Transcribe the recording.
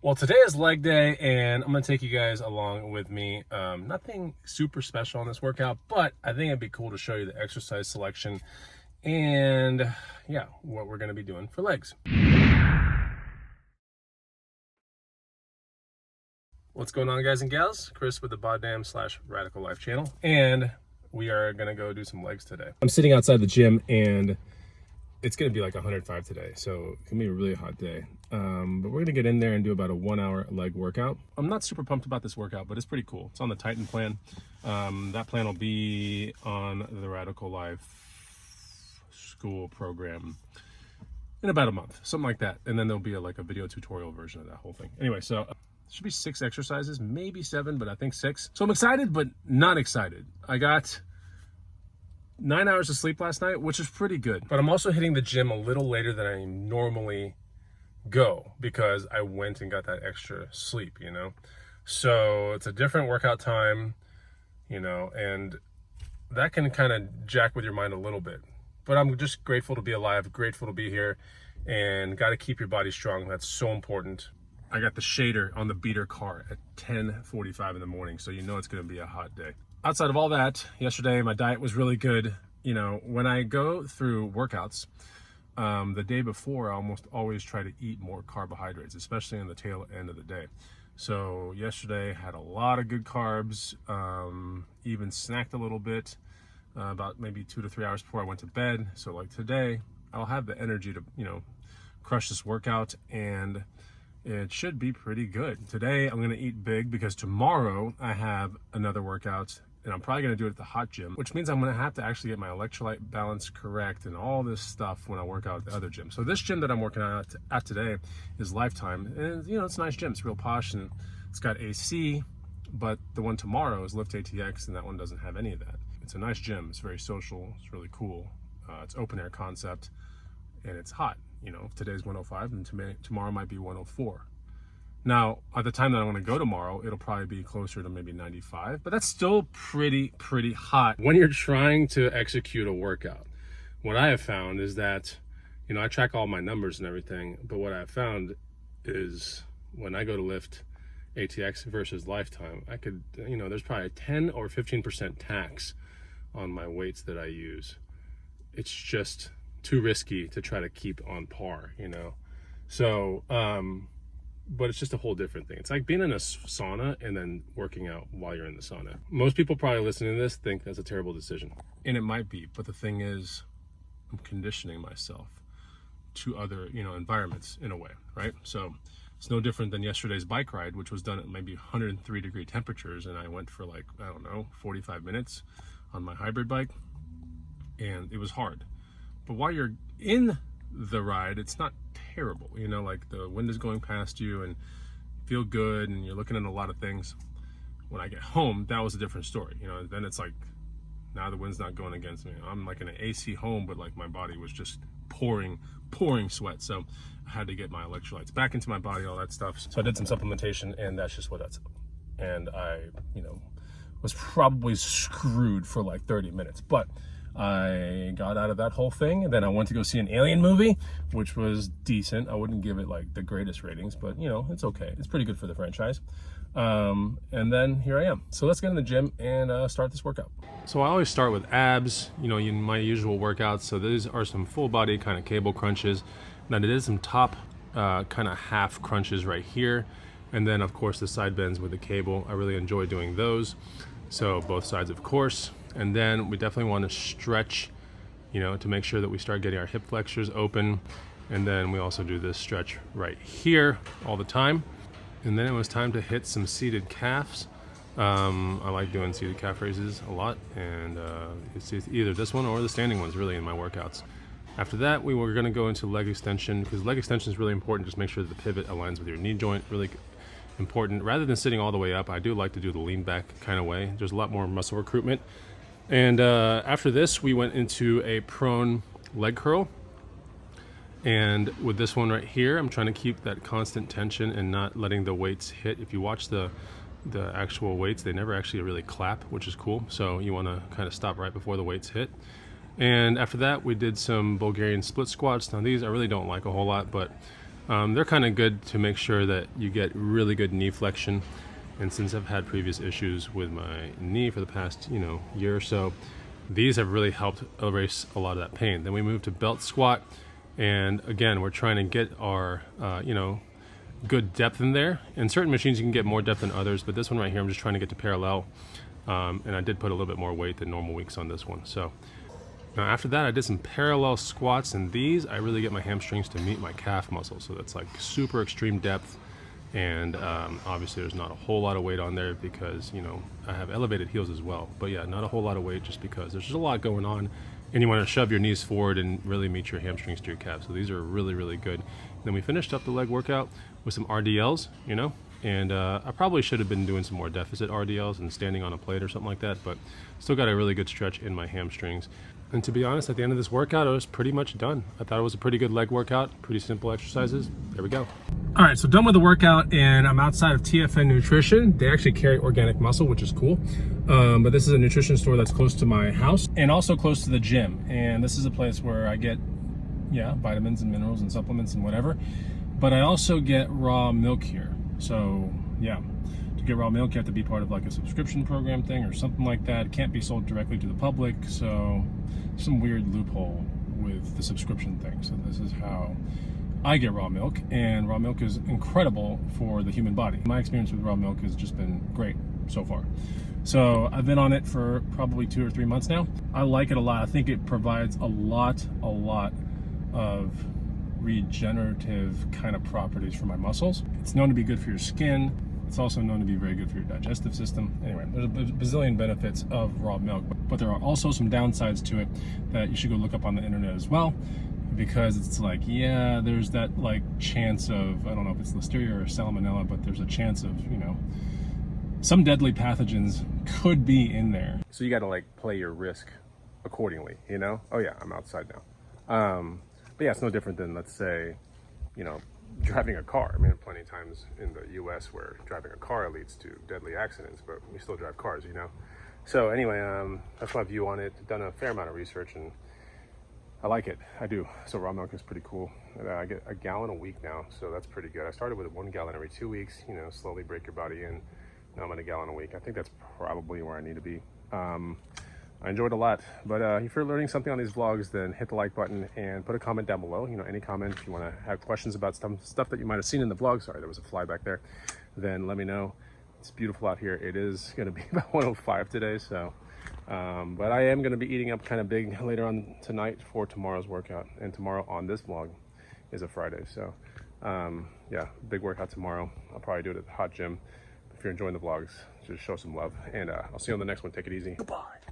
Well, today is leg day, and I'm going to take you guys along with me. Nothing super special on this workout, but I think it'd be cool to show you the exercise selection and, yeah, what we're going to be doing for legs. What's going on, guys and gals? Chris with the BODDAMN/Radical Life channel, and we are going to go do some legs today. I'm sitting outside the gym, and it's going to be like 105 today, so it's going to be a really hot day. But we're going to get in there and do about a 1 hour leg workout. I'm not super pumped about this workout, but it's pretty cool. It's on the Titan plan. That plan will be on the Radical Life school program in about a month, something like that. And then there'll be like a video tutorial version of that whole thing. Anyway, so should be 6 exercises, maybe 7, but I think 6. So I'm excited, but not excited. I got 9 hours of sleep last night, which is pretty good. But I'm also hitting the gym a little later than I normally go because I went and got that extra sleep, you know? So it's a different workout time, you know, and that can kind of jack with your mind a little bit. But I'm just grateful to be alive, grateful to be here, and got to keep your body strong. That's so important. I got the shader on the beater car at 10:45 in the morning, so you know it's going to be a hot day. Outside of all that, yesterday my diet was really good. You know, when I go through workouts, the day before, I almost always try to eat more carbohydrates, especially in the tail end of the day. So yesterday had a lot of good carbs, even snacked a little bit, about maybe 2 to 3 hours before I went to bed. So like today, I'll have the energy to, you know, crush this workout, and it should be pretty good. Today, I'm gonna eat big because tomorrow I have another workout, and I'm probably gonna do it at the hot gym, which means I'm gonna have to actually get my electrolyte balance correct and all this stuff when I work out at the other gym. So this gym that I'm working out at today is Lifetime, and you know, it's a nice gym. It's real posh, and it's got AC, but the one tomorrow is Lift ATX, and that one doesn't have any of that. It's a nice gym. It's very social. It's really cool. It's open air concept, and it's hot. You know, if today's 105 and tomorrow might be 104. Now, at the time that I'm going to go tomorrow, it'll probably be closer to maybe 95, but that's still pretty hot when you're trying to execute a workout. What I have found is that, you know, I track all my numbers and everything, but what I've found is when I go to lift ATX versus Lifetime, I could, you know, there's probably a 10 or 15% tax on my weights that I use. It's just too risky to try to keep on par, you know? So, but it's just a whole different thing. It's like being in a sauna and then working out while you're in the sauna. Most people probably listening to this think that's a terrible decision. And it might be, but the thing is, I'm conditioning myself to other, you know, environments in a way, right? So it's no different than yesterday's bike ride, which was done at maybe 103 degree temperatures. And I went for like, I don't know, 45 minutes on my hybrid bike, and it was hard. But while you're in the ride, it's not terrible, you know, like the wind is going past you and you feel good and you're looking at a lot of things. When I get home, that was a different story, you know. Then it's like, now the wind's not going against me. I'm like in an AC home, but like my body was just pouring sweat. So I had to get my electrolytes back into my body, all that stuff. So I did some supplementation, and that's just what that's. And I, you know, was probably screwed for like 30 minutes, but I got out of that whole thing, and then I went to go see an Alien movie, which was decent. I wouldn't give it like the greatest ratings, but you know, it's okay. It's pretty good for the franchise. And then here I am. So let's get in the gym and start this workout. So I always start with abs, you know, in my usual workouts. So these are some full body kind of cable crunches. Now I did some top kind of half crunches right here. And then of course the side bends with the cable. I really enjoy doing those. So both sides, of course. And then we definitely want to stretch, you know, to make sure that we start getting our hip flexors open. And then we also do this stretch right here all the time. And then it was time to hit some seated calves. I like doing seated calf raises a lot, and it's either this one or the standing ones really in my workouts. After that, we were going to go into leg extension, because leg extension is really important. Just make sure that the pivot aligns with your knee joint, really important. Rather than sitting all the way up, I do like to do the lean back kind of way. There's a lot more muscle recruitment. And after this, we went into a prone leg curl. And with this one right here, I'm trying to keep that constant tension and not letting the weights hit. If you watch the actual weights, they never actually really clap, which is cool. So you want to kind of stop right before the weights hit. And after that, we did some Bulgarian split squats. Now these I really don't like a whole lot, but They're kind of good to make sure that you get really good knee flexion. And since I've had previous issues with my knee for the past, year or so, these have really helped erase a lot of that pain. Then we moved to belt squat, and again, we're trying to get our, good depth in there. In certain machines, you can get more depth than others, but this one right here, I'm just trying to get to parallel. And I did put a little bit more weight than normal weeks on this one. So now after that, I did some parallel squats, and these, I really get my hamstrings to meet my calf muscle. So that's like super extreme depth. And obviously there's not a whole lot of weight on there because I have elevated heels as well, but yeah, not a whole lot of weight just because there's just a lot going on and you want to shove your knees forward and really meet your hamstrings to your calves. So these are really, really good. And then we finished up the leg workout with some RDLs, and I probably should have been doing some more deficit RDLs and standing on a plate or something like that, but still got a really good stretch in my hamstrings. And to be honest, at the end of this workout, I was pretty much done. I thought it was a pretty good leg workout, pretty simple exercises. There we go. All right, so done with the workout, and I'm outside of TFN Nutrition. They actually carry organic muscle, which is cool. But this is a nutrition store that's close to my house and also close to the gym. And this is a place where I get, vitamins and minerals and supplements and whatever. But I also get raw milk here. So yeah, to get raw milk, you have to be part of like a subscription program thing or something like that. It can't be sold directly to the public. So some weird loophole with the subscription thing. So this is how I get raw milk, and raw milk is incredible for the human body. My experience with raw milk has just been great so far. So I've been on it for probably 2 or 3 months now. I like it a lot. I think it provides a lot of regenerative kind of properties for my muscles. It's known to be good for your skin. It's also known to be very good for your digestive system. Anyway, there's a bazillion benefits of raw milk, but there are also some downsides to it that you should go look up on the internet as well. Because it's like, yeah, there's that like chance of, I don't know if it's Listeria or Salmonella, but there's a chance of, some deadly pathogens could be in there. So you got to like play your risk accordingly, Oh yeah, I'm outside now. But yeah, it's no different than, let's say, driving a car. I mean, plenty of times in the US where driving a car leads to deadly accidents, but we still drive cars, So anyway, that's my view on it. Done a fair amount of research, and I like it. I do. So raw milk is pretty cool. I get a gallon a week now, so that's pretty good. I started with 1 gallon every 2 weeks, slowly break your body in. Now I'm at a gallon a week. I think that's probably where I need to be. I enjoyed a lot, but if you're learning something on these vlogs, then hit the like button and put a comment down below. Any comment. If you want to have questions about stuff that you might have seen in the vlog, sorry, there was a fly back there, then let me know. It's beautiful out here. It is going to be about 105 today, so but I am going to be eating up kind of big later on tonight for tomorrow's workout. And tomorrow on this vlog is a Friday. So yeah, big workout tomorrow. I'll probably do it at the hot gym. If you're enjoying the vlogs, just show some love. And I'll see you on the next one. Take it easy. Goodbye.